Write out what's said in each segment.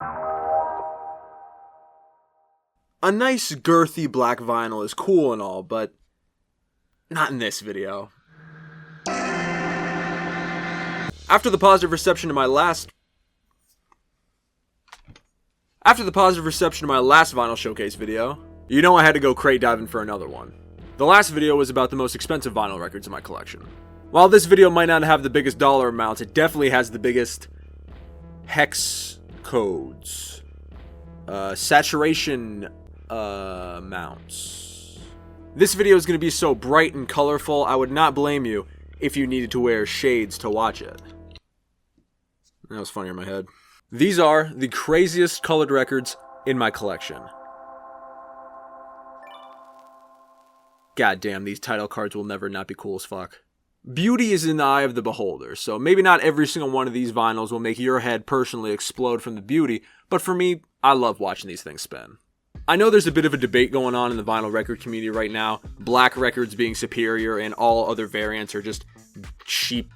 A nice girthy black vinyl is cool and all, but not in this video. After the positive reception to my last vinyl showcase video, you know I had to go crate diving for another one. The last video was about the most expensive vinyl records in my collection. While this video might not have the biggest dollar amounts, it definitely has the biggest hex codes, saturation amounts. This video is going to be so bright and colorful, I would not blame you if you needed to wear shades to watch it. That was funny in my head. These are the craziest colored records in my collection. God damn, these title cards will never not be cool as fuck. Beauty is in the eye of the beholder, so maybe not every single one of these vinyls will make your head personally explode from the beauty, but for me, I love watching these things spin. I know there's a bit of a debate going on in the vinyl record community right now, black records being superior and all other variants are just cheap,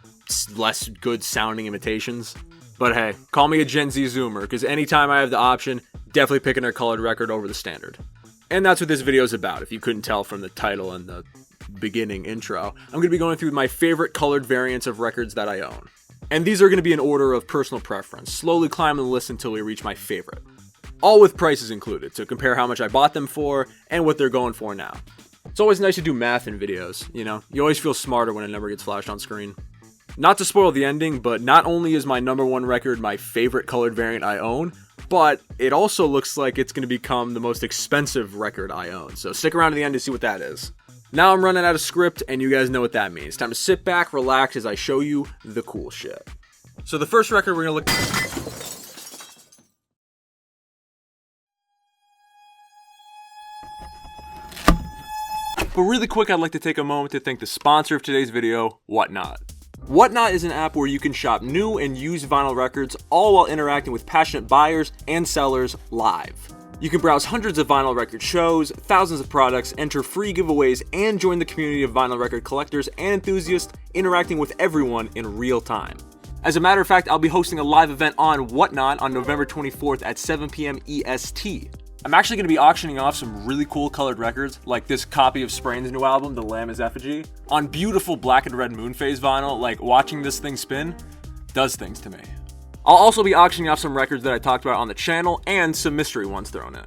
less good sounding imitations. But hey, call me a Gen Z Zoomer, because anytime I have the option, definitely picking a colored record over the standard. And that's what this video is about, if you couldn't tell from the title and the beginning intro. I'm going to be going through my favorite colored variants of records that I own. And these are going to be in order of personal preference, slowly climbing the list until we reach my favorite. All with prices included, to compare how much I bought them for and what they're going for now. It's always nice to do math in videos, you know? You always feel smarter when a number gets flashed on screen. Not to spoil the ending, but not only is my number one record my favorite colored variant I own, but it also looks like it's going to become the most expensive record I own. So stick around to the end to see what that is. Now I'm running out of script, and you guys know what that means. Time to sit back, relax, as I show you the cool shit. So the first record we're going to look... But really quick, I'd like to take a moment to thank the sponsor of today's video, Whatnot. Whatnot is an app where you can shop new and used vinyl records, all while interacting with passionate buyers and sellers live. You can browse hundreds of vinyl record shows, thousands of products, enter free giveaways, and join the community of vinyl record collectors and enthusiasts interacting with everyone in real time. As a matter of fact, I'll be hosting a live event on Whatnot on November 24th at 7 p.m. EST. I'm actually going to be auctioning off some really cool colored records, like this copy of Sprain's new album, The Lamb is Effigy, on beautiful black and red moon phase vinyl. Like, watching this thing spin does things to me. I'll also be auctioning off some records that I talked about on the channel, and some mystery ones thrown in.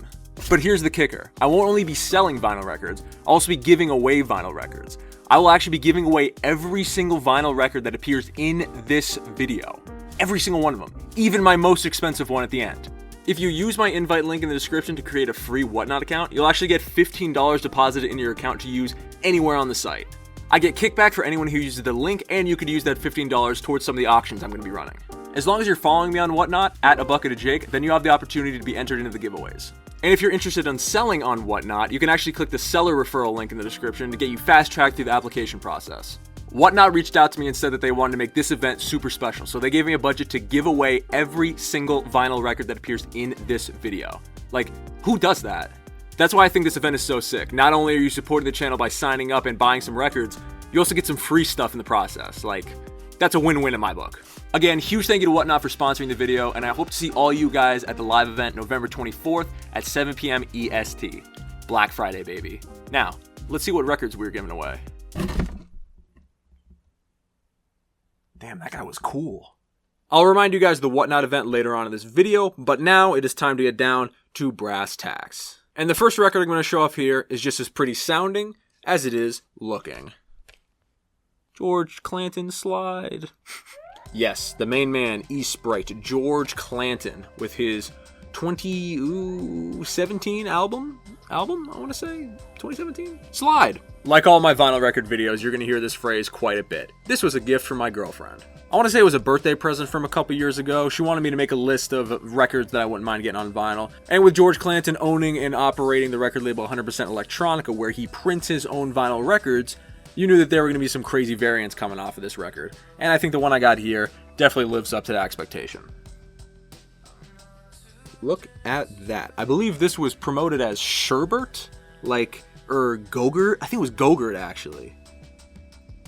But here's the kicker. I won't only be selling vinyl records, I'll also be giving away vinyl records. I will actually be giving away every single vinyl record that appears in this video. Every single one of them. Even my most expensive one at the end. If you use my invite link in the description to create a free Whatnot account, you'll actually get $15 deposited into your account to use anywhere on the site. I get kickback for anyone who uses the link, and you could use that $15 towards some of the auctions I'm going to be running. As long as you're following me on Whatnot, at A Bucket of Jake, then you have the opportunity to be entered into the giveaways. And if you're interested in selling on Whatnot, you can actually click the seller referral link in the description to get you fast-tracked through the application process. Whatnot reached out to me and said that they wanted to make this event super special, so they gave me a budget to give away every single vinyl record that appears in this video. Like, who does that? That's why I think this event is so sick. Not only are you supporting the channel by signing up and buying some records, you also get some free stuff in the process. Like, that's a win-win in my book. Again, huge thank you to Whatnot for sponsoring the video, and I hope to see all you guys at the live event November 24th at 7 p.m. EST. Black Friday, baby. Now, let's see what records we're giving away. Damn, that guy was cool. I'll remind you guys of the Whatnot event later on in this video, but now it is time to get down to brass tacks. And the first record I'm going to show off here is just as pretty sounding as it is looking. George Clanton Slide. Yes, the main man, E-Sprite, George Clanton, with his 2017 album, I want to say, 2017? Slide. Like all my vinyl record videos, you're going to hear this phrase quite a bit. This was a gift from my girlfriend. I want to say it was a birthday present from a couple years ago. She wanted me to make a list of records that I wouldn't mind getting on vinyl. And with George Clanton owning and operating the record label 100% Electronica, where he prints his own vinyl records, you knew that there were going to be some crazy variants coming off of this record. And I think the one I got here definitely lives up to that expectation. Look at that. I believe this was promoted as Sherbert, like, or Gogurt. I think it was Gogurt, actually.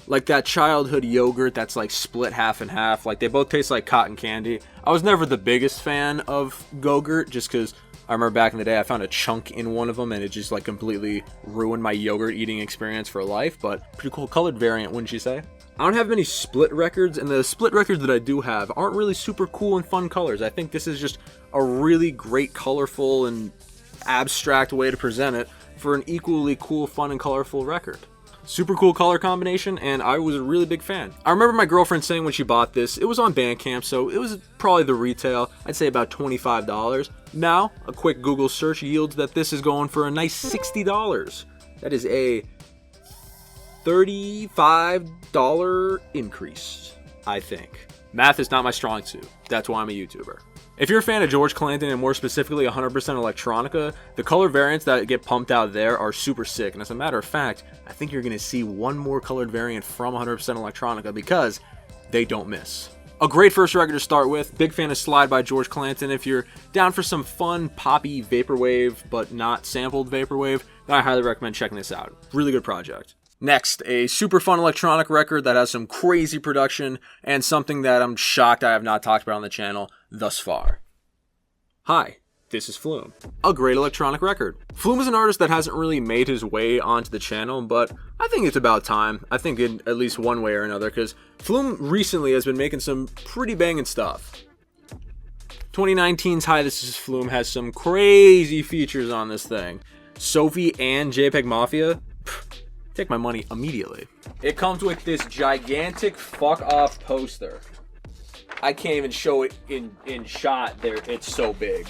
Like that childhood yogurt that's like split half and half. Like they both taste like cotton candy. I was never the biggest fan of Go-Gurt just because I remember back in the day I found a chunk in one of them and it just like completely ruined my yogurt eating experience for life. But pretty cool colored variant, wouldn't you say? I don't have many split records, and the split records that I do have aren't really super cool and fun colors. I think this is just a really great, colorful, and abstract way to present it for an equally cool, fun, and colorful record. Super cool color combination, and I was a really big fan. I remember my girlfriend saying when she bought this, it was on Bandcamp, so it was probably the retail, I'd say about $25. Now, a quick Google search yields that this is going for a nice $60. That is a $35 increase, I think. Math is not my strong suit. That's why I'm a YouTuber. If you're a fan of George Clanton and more specifically 100% Electronica, the color variants that get pumped out there are super sick. And as a matter of fact, I think you're going to see one more colored variant from 100% Electronica because they don't miss. A great first record to start with. Big fan of Slide by George Clanton. If you're down for some fun, poppy vaporwave, but not sampled vaporwave, then I highly recommend checking this out. Really good project. Next, a super fun electronic record that has some crazy production and something that I'm shocked I have not talked about on the channel thus far. Hi, this is Flume. A great electronic record. Flume is an artist that hasn't really made his way onto the channel, but I think it's about time. I think in at least one way or another, because Flume recently has been making some pretty banging stuff. 2019's Hi, This Is Flume has some crazy features on this thing. Sophie and JPEG Mafia. Take my money immediately. It comes with this gigantic fuck off poster. I can't even show it in shot there. It's so big.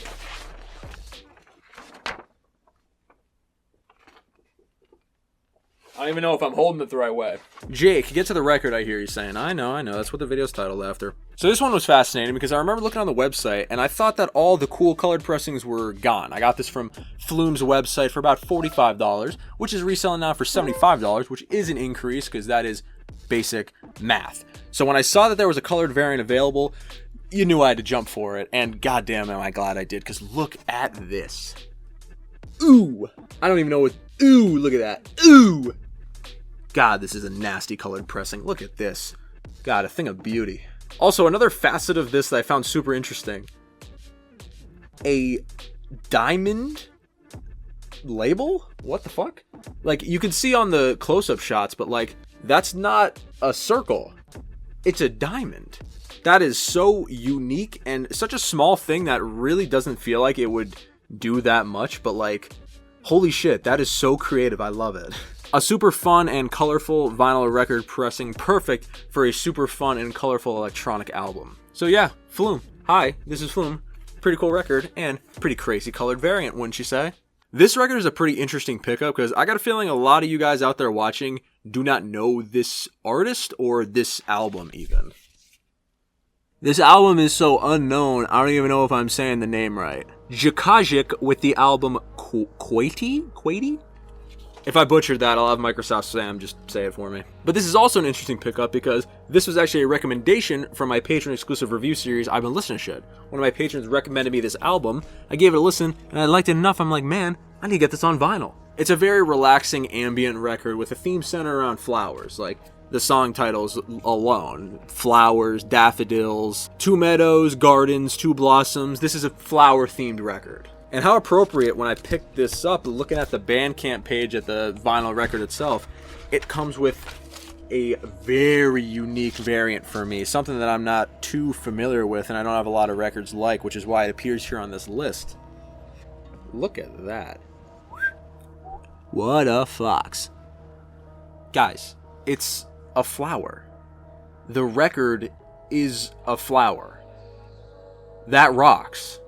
I don't even know if I'm holding it the right way. Jake, get to the record, I hear you saying. I know. That's what the video's titled after. So this one was fascinating because I remember looking on the website and I thought that all the cool colored pressings were gone. I got this from Flume's website for about $45, which is reselling now for $75, which is an increase because that is basic math. So when I saw that there was a colored variant available, you knew I had to jump for it. And goddamn am I glad I did, because look at this. Ooh. I don't even know what... Ooh, look at that. Ooh. God, this is a nasty colored pressing. Look at this. God, a thing of beauty. Also, another facet of this that I found super interesting. A diamond label? What the fuck? Like, you can see on the close-up shots, but like, that's not a circle. It's a diamond. That is so unique and such a small thing that really doesn't feel like it would do that much, but like, holy shit, that is so creative. I love it. A super fun and colorful vinyl record pressing, perfect for a super fun and colorful electronic album. So yeah, Flume. Hi, this is Flume. Pretty cool record and pretty crazy colored variant, wouldn't you say? This record is a pretty interesting pickup because I got a feeling a lot of you guys out there watching do not know this artist or this album even. This album is so unknown, I don't even know if I'm saying the name right. Jacaszek with the album KWIATY? If I butchered that, I'll have Microsoft Sam just say it for me. But this is also an interesting pickup because this was actually a recommendation from my patron exclusive review series, I've Been Listening to Shit. One of my patrons recommended me this album, I gave it a listen, and I liked it enough, I'm like, man, I need to get this on vinyl. It's a very relaxing ambient record with a theme centered around flowers, like the song titles alone. Flowers, daffodils, two meadows, gardens, two blossoms. This is a flower-themed record. And how appropriate when I picked this up, looking at the Bandcamp page at the vinyl record itself, it comes with a very unique variant for me, something that I'm not too familiar with and I don't have a lot of records like, which is why it appears here on this list. Look at that. What a fox. Guys, it's a flower. The record is a flower. That rocks.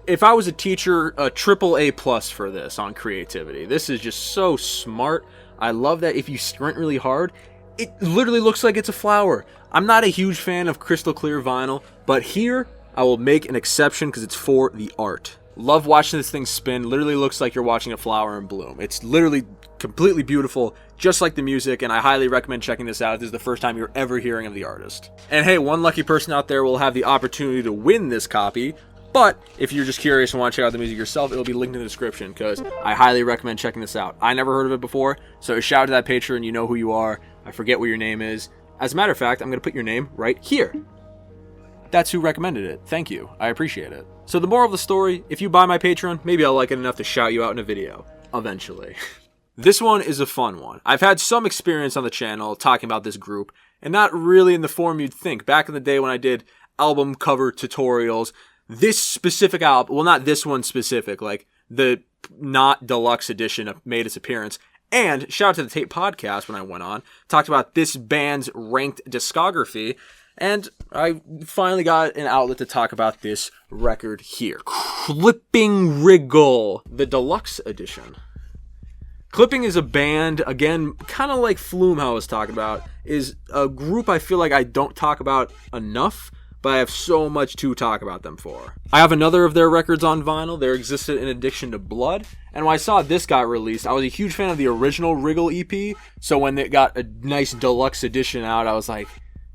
If I was a teacher, a AAA+ for this on creativity. This is just so smart. I love that if you squint really hard, it literally looks like it's a flower. I'm not a huge fan of crystal clear vinyl, but here I will make an exception because it's for the art. Love watching this thing spin. Literally looks like you're watching a flower in bloom. It's literally completely beautiful, just like the music, and I highly recommend checking this out if this is the first time you're ever hearing of the artist. And hey, one lucky person out there will have the opportunity to win this copy. But if you're just curious and want to check out the music yourself, it'll be linked in the description because I highly recommend checking this out. I never heard of it before, so shout out to that patron. You know who you are. I forget what your name is. As a matter of fact, I'm going to put your name right here. That's who recommended it. Thank you. I appreciate it. So the moral of the story, if you buy my Patreon, maybe I'll like it enough to shout you out in a video. Eventually. This one is a fun one. I've had some experience on the channel talking about this group, and not really in the form you'd think. Back in the day when I did album cover tutorials, this specific album, well, not this one specific, like the not deluxe edition made its appearance. And shout out to the Tape Podcast when I went on, talked about this band's ranked discography, and I finally got an outlet to talk about this record here. Clipping Wriggle, the deluxe edition. Clipping is a band, again, kind of like Flume, how I was talking about, is a group I feel like I don't talk about enough, but I have so much to talk about them for. I have another of their records on vinyl. There existed an Addiction to Blood, and when I saw this got released, I was a huge fan of the original Wriggle EP, so when it got a nice deluxe edition out, I was like,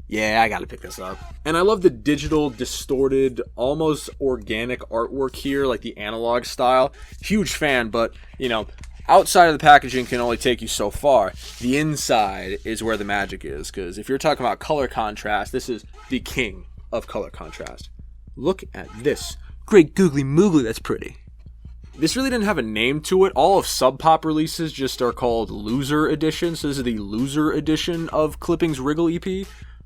yeah, I gotta pick this up. And I love the digital, distorted, almost organic artwork here, like the analog style. Huge fan, but, you know, outside of the packaging can only take you so far. The inside is where the magic is, because if you're talking about color contrast, this is the king of color contrast. Look at this. Great googly moogly, that's pretty. This really didn't have a name to it. All of Sub Pop releases just are called Loser Edition, so this is the Loser Edition of Clipping's Wriggle EP.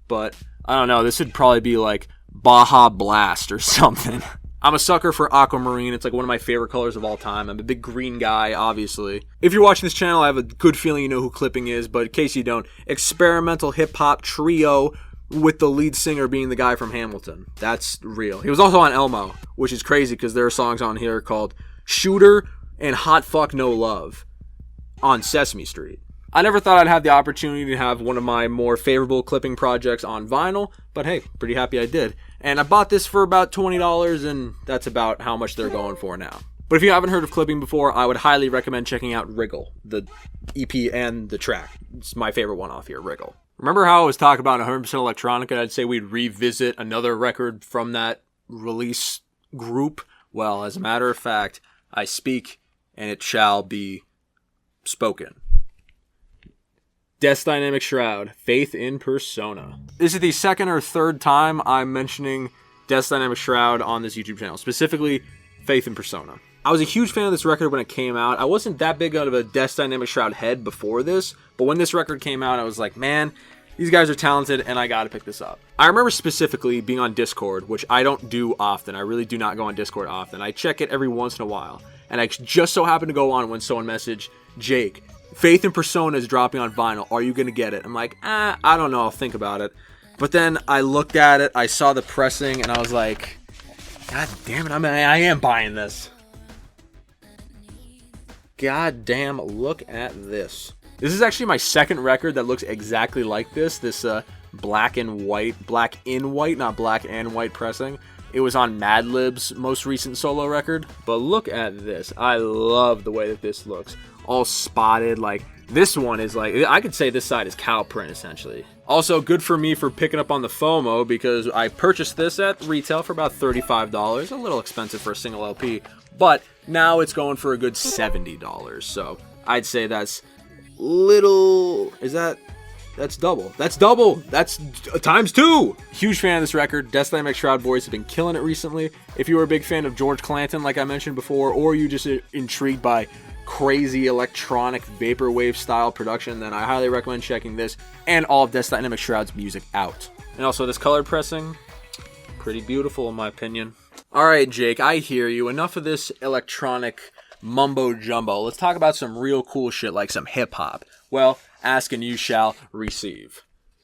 But, I don't know, this would probably be like Baja Blast or something. I'm a sucker for aquamarine. It's like one of my favorite colors of all time. I'm a big green guy, obviously. If you're watching this channel, I have a good feeling you know who Clipping is, but in case you don't, experimental hip-hop trio with the lead singer being the guy from Hamilton. That's real. He was also on Elmo, which is crazy because there are songs on here called Shooter and Hot Fuck No Love on Sesame Street. I never thought I'd have the opportunity to have one of my more favorable Clipping projects on vinyl, but hey, pretty happy I did. And I bought this for about $20, and that's about how much they're going for now. But if you haven't heard of Clipping before, I would highly recommend checking out Wriggle, the EP and the track. It's my favorite one off here, Wriggle. Remember how I was talking about 100% electronica? I'd say we'd revisit another record from that release group. Well, as a matter of fact, I speak, and it shall be spoken. Death's Dynamic Shroud, Faith in Persona. This is the second or third time I'm mentioning Death's Dynamic Shroud on this YouTube channel, specifically Faith in Persona. I was a huge fan of this record when it came out. I wasn't that big of a Death's Dynamic Shroud head before this, but when this record came out, I was like, man, these guys are talented, and I gotta pick this up. I remember specifically being on Discord, which I don't do often. I really do not go on Discord often. I check it every once in a while, and I just so happened to go on when someone messaged, Jake, Faith in Persona is dropping on vinyl. Are you going to get it? I'm like, I don't know. I'll think about it. But then I looked at it. I saw the pressing, and I was like, God damn it. I am buying this. God damn, look at this. This is actually my second record that looks exactly like this. This black in white, not black and white pressing. It was on Madlib's most recent solo record. But look at this. I love the way that this looks. All spotted, like this one is like, I could say this side is cow print essentially. Also good for me for picking up on the FOMO because I purchased this at retail for about $35, a little expensive for a single LP, but now it's going for a good $70. So I'd say that's little, that's double. That's times two. Huge fan of this record. Death's Dynamic Shroud boys have been killing it recently. If you were a big fan of George Clanton, like I mentioned before, or you just intrigued by crazy electronic vaporwave style production, then I highly recommend checking this and all of Death's Dynamic Shroud's music out. And also this colored pressing, pretty beautiful in my opinion. Alright Jake, I hear you. Enough of this electronic mumbo jumbo. Let's talk about some real cool shit like some hip hop. Well, ask and you shall receive.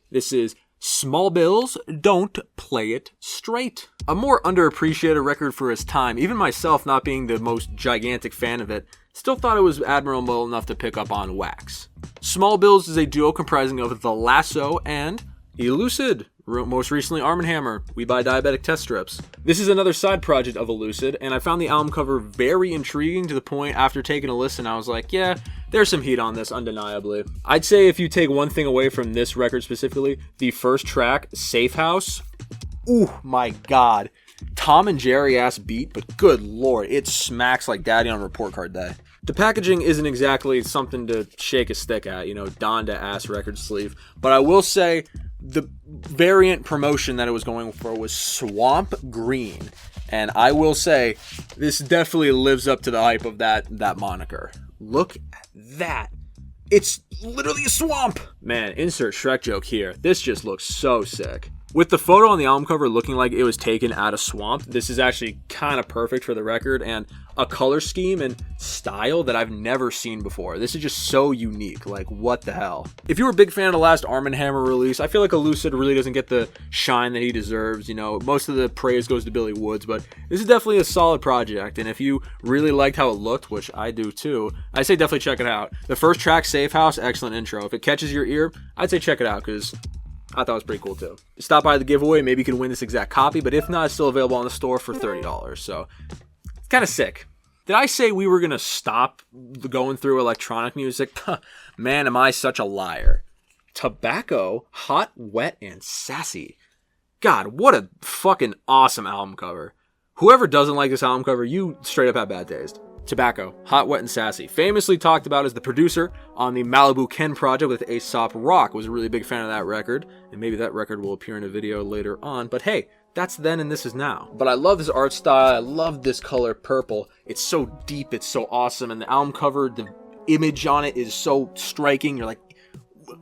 This is Small Bills, Don't Play It Straight. A more underappreciated record for its time. Even myself, not being the most gigantic fan of it, still thought it was admirable enough to pick up on wax. Small Bills is a duo comprising of The Lasso and Elucid, most recently Arm & Hammer, We Buy Diabetic Test Strips. This is another side project of Elucid, and I found the album cover very intriguing to the point after taking a listen I was like, yeah, there's some heat on this, undeniably. I'd say if you take one thing away from this record specifically, the first track, Safe House, ooh my god. Tom and Jerry ass beat, but good lord, it smacks like Daddy on Report Card Day. The packaging isn't exactly something to shake a stick at, you know, Donda ass record sleeve. But I will say the variant promotion that it was going for was Swamp Green. And I will say this definitely lives up to the hype of that moniker. Look at that. It's literally a swamp. Man, insert Shrek joke here. This just looks so sick. With the photo on the album cover looking like it was taken out of swamp, this is actually kind of perfect for the record and a color scheme and style that I've never seen before. This is just so unique. Like, what the hell? If you were a big fan of the last Arm & Hammer release, I feel like Elucid really doesn't get the shine that he deserves. You know, most of the praise goes to Billy Woods, but this is definitely a solid project. And if you really liked how it looked, which I do too, I say definitely check it out. The first track, Safe House, excellent intro. If it catches your ear, I'd say check it out because I thought it was pretty cool too. Stop by the giveaway, maybe you can win this exact copy, but if not, it's still available on the store for $30. So it's kind of sick. Did I say we were going to stop going through electronic music? Man, am I such a liar. Tobacco, Hot, Wet, and Sassy. God, what a fucking awesome album cover. Whoever doesn't like this album cover, you straight up have bad taste. Tobacco, Hot, Wet, and Sassy. Famously talked about as the producer on the Malibu Ken project with Aesop Rock. Was a really big fan of that record, and maybe that record will appear in a video later on. But hey, that's then and this is now. But I love this art style. I love this color purple. It's so deep. It's so awesome. And the album cover, the image on it is so striking. You're like,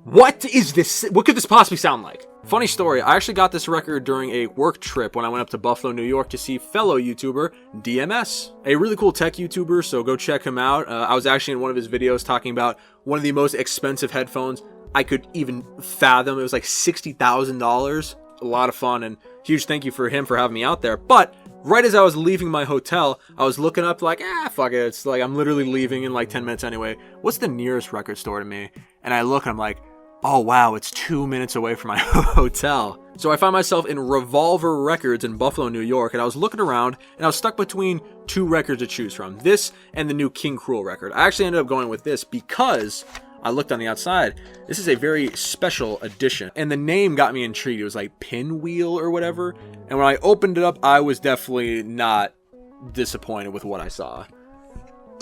what is this? What could this possibly sound like? Funny story, I actually got this record during a work trip when I went up to Buffalo, New York to see fellow YouTuber DMS, a really cool tech YouTuber, so go check him out. I was actually in one of his videos talking about one of the most expensive headphones I could even fathom. It was like $60,000. A lot of fun, and huge thank you for him for having me out there. But right as I was leaving my hotel, I was looking up like, fuck it. It's like I'm literally leaving in like 10 minutes anyway. What's the nearest record store to me? And I look and I'm like, oh wow, it's 2 minutes away from my hotel. So I find myself in Revolver Records in Buffalo, New York, and I was looking around and I was stuck between two records to choose from. This and the new King Cruel record. I actually ended up going with this because I looked on the outside. This is a very special edition, and the name got me intrigued. It was like Pinwheel or whatever. And when I opened it up, I was definitely not disappointed with what I saw.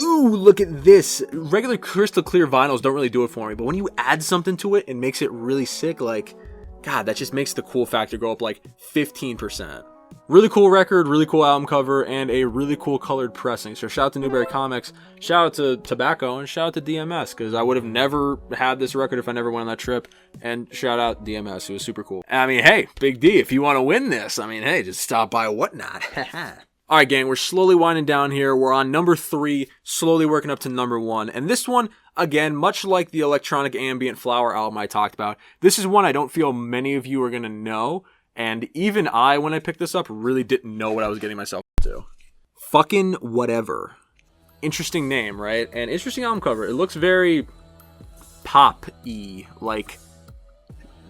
Ooh, look at this. Regular crystal clear vinyls don't really do it for me, but when you add something to it and makes it really sick, like, God, that just makes the cool factor go up like 15%. Really cool record, really cool album cover, and a really cool colored pressing. So shout out to Newberry Comics, shout out to Tobacco, and shout out to DMS, because I would have never had this record if I never went on that trip. And shout out DMS, it was super cool. I mean, hey, Big D, if you want to win this, I mean, hey, just stop by Whatnot. All right, gang, we're slowly winding down here. We're on number 3, slowly working up to number 1. And this one, again, much like the electronic ambient flower album I talked about, this is one I don't feel many of you are going to know. And even I, when I picked this up, really didn't know what I was getting myself into. Fucking Whatever. Interesting name, right? And interesting album cover. It looks very pop-y, like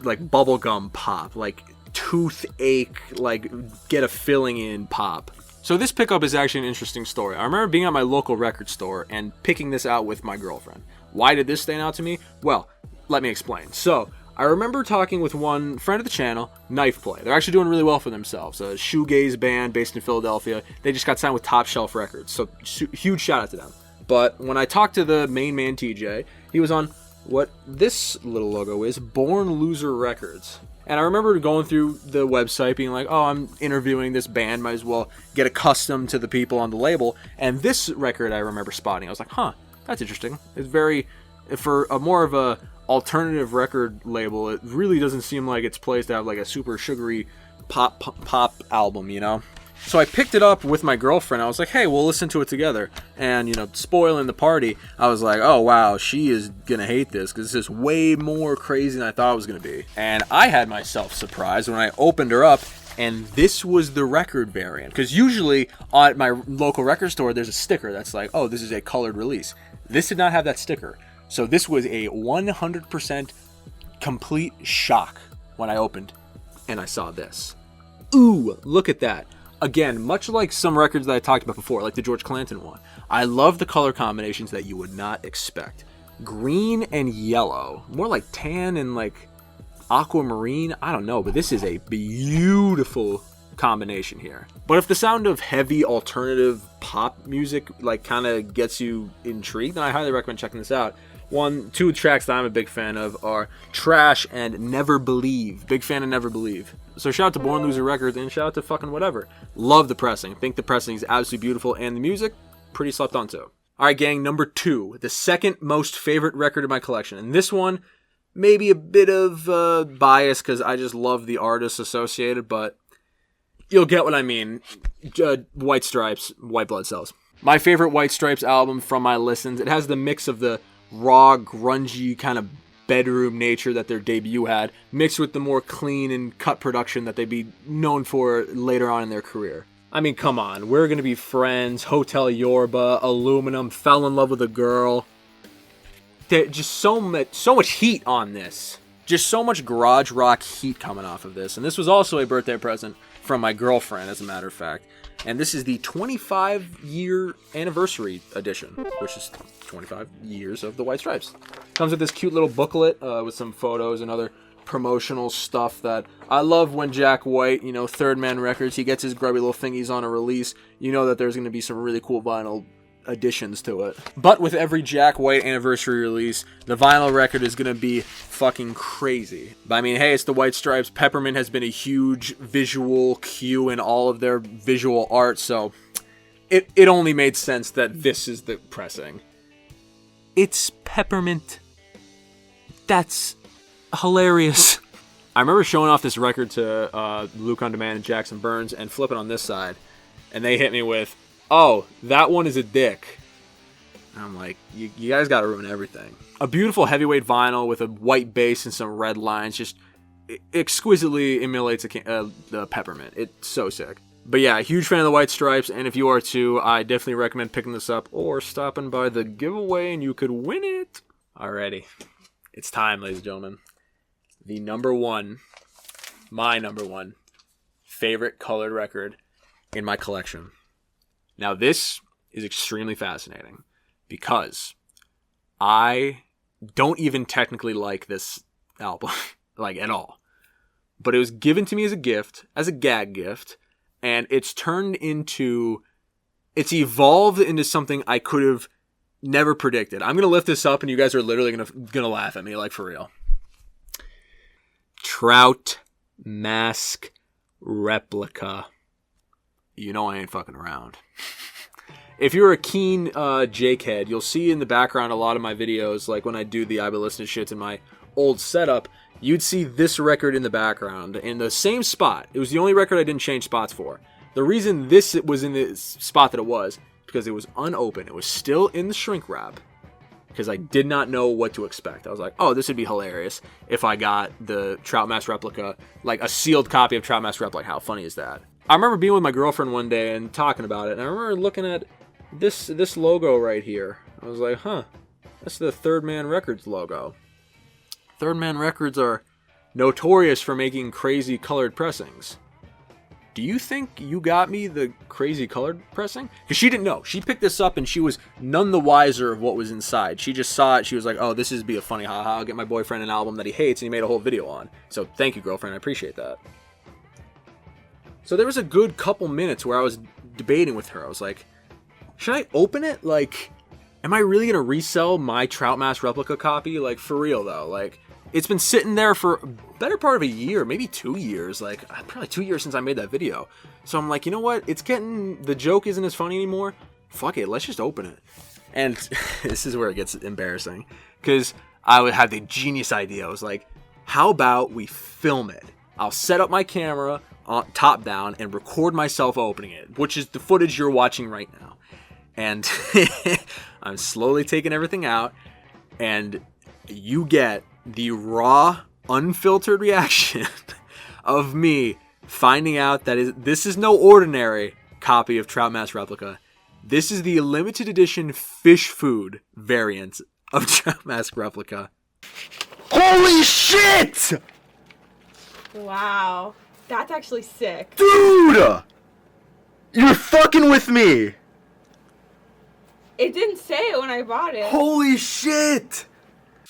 bubblegum pop, like toothache, like get a filling in pop. So this pickup is actually an interesting story. I remember being at my local record store and picking this out with my girlfriend. Why did this stand out to me? Well, let me explain. So I remember talking with one friend of the channel, Knife Play. They're actually doing really well for themselves. A shoegaze band based in Philadelphia. They just got signed with Top Shelf Records, so huge shout out to them. But when I talked to the main man, TJ, he was on what this little logo is, Born Loser Records. And I remember going through the website being like, oh, I'm interviewing this band, might as well get accustomed to the people on the label. And this record I remember spotting. I was like, huh, that's interesting. It's very, for a more of a alternative record label, it really doesn't seem like it's placed to have like a super sugary pop album, you know? So I picked it up with my girlfriend. I was like, hey, we'll listen to it together. And, you know, spoiling the party, I was like, oh, wow, she is going to hate this because this is way more crazy than I thought it was going to be. And I had myself surprised when I opened her up, and this was the record variant. Because usually at my local record store, there's a sticker that's like, oh, this is a colored release. This did not have that sticker. So this was a 100% complete shock when I opened and I saw this. Ooh, look at that. Again, much like some records that I talked about before, like the George Clanton one, I love the color combinations that you would not expect. Green and yellow, more like tan and like aquamarine, I don't know, but this is a beautiful combination here. But if the sound of heavy alternative pop music like kind of gets you intrigued, then I highly recommend checking this out. Two tracks that I'm a big fan of are Trash and Never Believe. Big fan of Never Believe. So shout out to Born Loser Records and shout out to Fuckin Whatever. Love the pressing. Think the pressing is absolutely beautiful and the music, pretty slept on too. Alright gang, number 2. The second most favorite record in my collection. And this one, maybe a bit of bias because I just love the artists associated, but you'll get what I mean. White Stripes, White Blood Cells. My favorite White Stripes album from my listens. It has the mix of the raw, grungy kind of bedroom nature that their debut had, mixed with the more clean and cut production that they'd be known for later on in their career. I mean, come on. We're Gonna Be Friends, Hotel Yorba, Aluminum, Fell in Love with a Girl. There's just so much heat on this. Just so much garage rock heat coming off of this. And this was also a birthday present from my girlfriend, as a matter of fact. And this is the 25-year anniversary edition, which is 25 years of the White Stripes. Comes with this cute little booklet with some photos and other promotional stuff that I love. When Jack White, Third Man Records, he gets his grubby little thingies on a release, you know that there's going to be some really cool vinyl additions to it. But with every Jack White anniversary release, the vinyl record is going to be fucking crazy. But I mean, hey, it's the White Stripes. Peppermint has been a huge visual cue in all of their visual art, so it only made sense that this is the pressing. It's Peppermint. That's hilarious. I remember showing off this record to Luke on Demand and Jackson Burns and flipping on this side, and they hit me with, "Oh, that one is a dick." And I'm like, you guys gotta ruin everything. A beautiful heavyweight vinyl with a white base and some red lines just exquisitely emulates the Peppermint. It's so sick. But yeah, huge fan of the White Stripes, and if you are too, I definitely recommend picking this up or stopping by the giveaway and you could win it. Alrighty, it's time, ladies and gentlemen. The my number one favorite colored record in my collection. Now, this is extremely fascinating because I don't even technically like this album, like at all. But it was given to me as a gift, as a gag gift, and it's evolved into something I could have never predicted. I'm going to lift this up and you guys are literally going to laugh at me, like for real. Trout Mask Replica. You know I ain't fucking around. If you're a keen Jake head, you'll see in the background a lot of my videos, like when I do the I've been listening to shit in my old setup, you'd see this record in the background in the same spot. It was the only record I didn't change spots for. The reason this was in the spot that it was, because it was unopened. It was still in the shrink wrap, because I did not know what to expect. I was like, oh, this would be hilarious if I got the Trout Mask Replica, like a sealed copy of Trout Mask Replica. How funny is that? I remember being with my girlfriend one day and talking about it, and I remember looking at this logo right here. I was like, huh, that's the Third Man Records logo. Third Man Records are notorious for making crazy colored pressings. Do you think you got me the crazy colored pressing? Because she didn't know. She picked this up and she was none the wiser of what was inside. She just saw it. She was like, oh, this is be a funny haha. I'll get my boyfriend an album that he hates and he made a whole video on. So thank you, girlfriend. I appreciate that. So there was a good couple minutes where I was debating with her. I was like, should I open it? Like, am I really going to resell my Trout Mask Replica copy? Like, for real, though. Like, it's been sitting there for a better part of a year, maybe 2 years. Like, probably 2 years since I made that video. So I'm like, you know what? It's getting, the joke isn't as funny anymore. Fuck it, let's just open it. And this is where it gets embarrassing. Because I had the genius idea. I was like, how about we film it? I'll set up my camera top down and record myself opening it, which is the footage you're watching right now. And I'm slowly taking everything out, and you get the raw, unfiltered reaction of me finding out that this is no ordinary copy of Trout Mask Replica. This is the limited edition fish food variant of Trout Mask Replica. Holy shit! Wow. That's actually sick. Dude! You're fucking with me! It didn't say it when I bought it. Holy shit!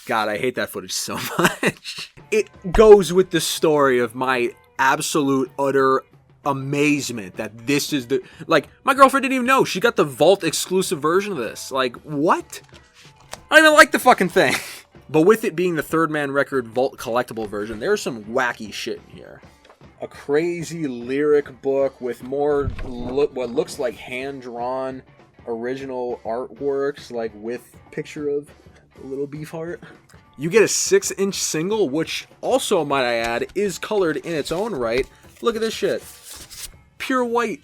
God, I hate that footage so much. It goes with the story of my absolute, utter, amazement that this is the, like, my girlfriend didn't even know. She got the Vault exclusive version of this. Like, what? I don't even like the fucking thing. But with it being the Third Man Record Vault collectible version, there's some wacky shit in here. A crazy lyric book with more what looks like hand-drawn original artworks, like with picture of a little Beefheart. You get a 6-inch single, which also, might I add, is colored in its own right. Look at this shit. Pure white.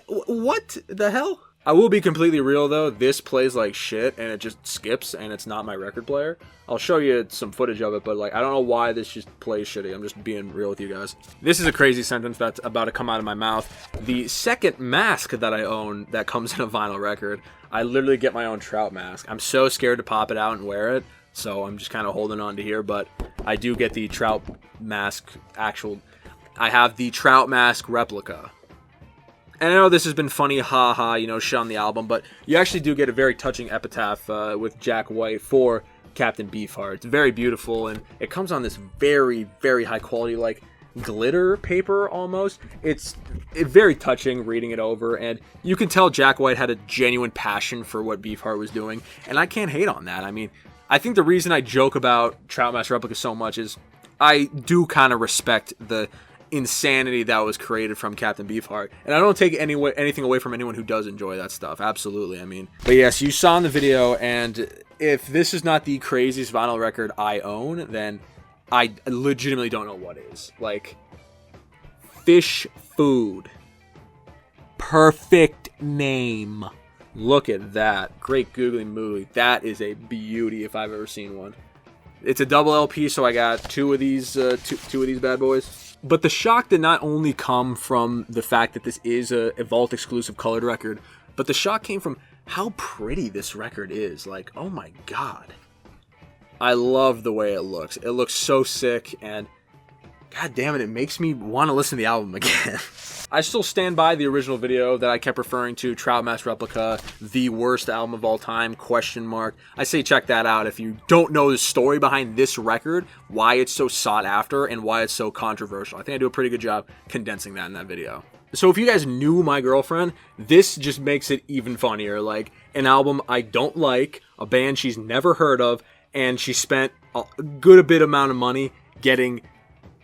What the hell? I will be completely real though, this plays like shit and it just skips and it's not my record player. I'll show you some footage of it, but like, I don't know why this just plays shitty. I'm just being real with you guys. This is a crazy sentence that's about to come out of my mouth. The second mask that I own that comes in a vinyl record, I literally get my own Trout mask. I'm so scared to pop it out and wear it, so I'm just kind of holding on to here, but I do get the Trout mask I have the Trout mask replica. And I know this has been funny, haha, you know, shit on the album, but you actually do get a very touching epitaph with Jack White for Captain Beefheart. It's very beautiful, and it comes on this very, very high quality, like, glitter paper almost. It's very touching reading it over, and you can tell Jack White had a genuine passion for what Beefheart was doing, and I can't hate on that. I mean, I think the reason I joke about Trout Mask Replica so much is I do kind of respect the insanity that was created from Captain Beefheart, and I don't take anything away from anyone who does enjoy that stuff. Absolutely, I mean, but yes, you saw in the video, and if this is not the craziest vinyl record I own, then I legitimately don't know what is. Like, Fish Food, perfect name. Look at that, great googly moogly. That is a beauty if I've ever seen one. It's a double LP, so I got two of these bad boys. But the shock did not only come from the fact that this is a Vault exclusive colored record, but the shock came from how pretty this record is. Like, oh my god. I love the way it looks. It looks so sick, and god damn it, it makes me want to listen to the album again. I still stand by the original video that I kept referring to, Trout Mask Replica, the worst album of all time, question mark. I say check that out if you don't know the story behind this record, why it's so sought after, and why it's so controversial. I think I do a pretty good job condensing that in that video. So if you guys knew my girlfriend, this just makes it even funnier. Like, an album I don't like, a band she's never heard of, and she spent a bit amount of money getting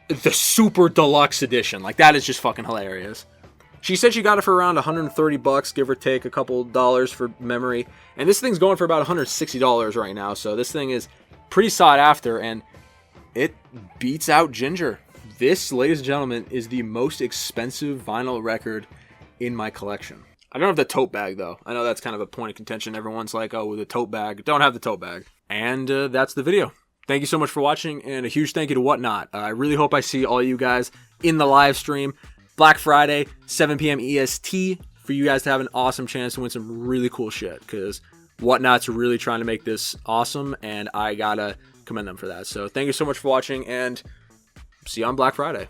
the super deluxe edition. Like, that is just fucking hilarious. She said she got it for around $130, give or take a couple dollars for memory, and this thing's going for about $160 right now, so this thing is pretty sought after, and it beats out Ginger. This, ladies and gentlemen, is the most expensive vinyl record in my collection. I don't have the tote bag, though. I know that's kind of a point of contention. Everyone's like, oh, the tote bag. Don't have the tote bag. And that's the video. Thank you so much for watching, and a huge thank you to Whatnot. I really hope I see all you guys in the live stream. Black Friday, 7 p.m. EST, for you guys to have an awesome chance to win some really cool shit, because Whatnot's really trying to make this awesome, and I gotta commend them for that. So thank you so much for watching, and see you on Black Friday.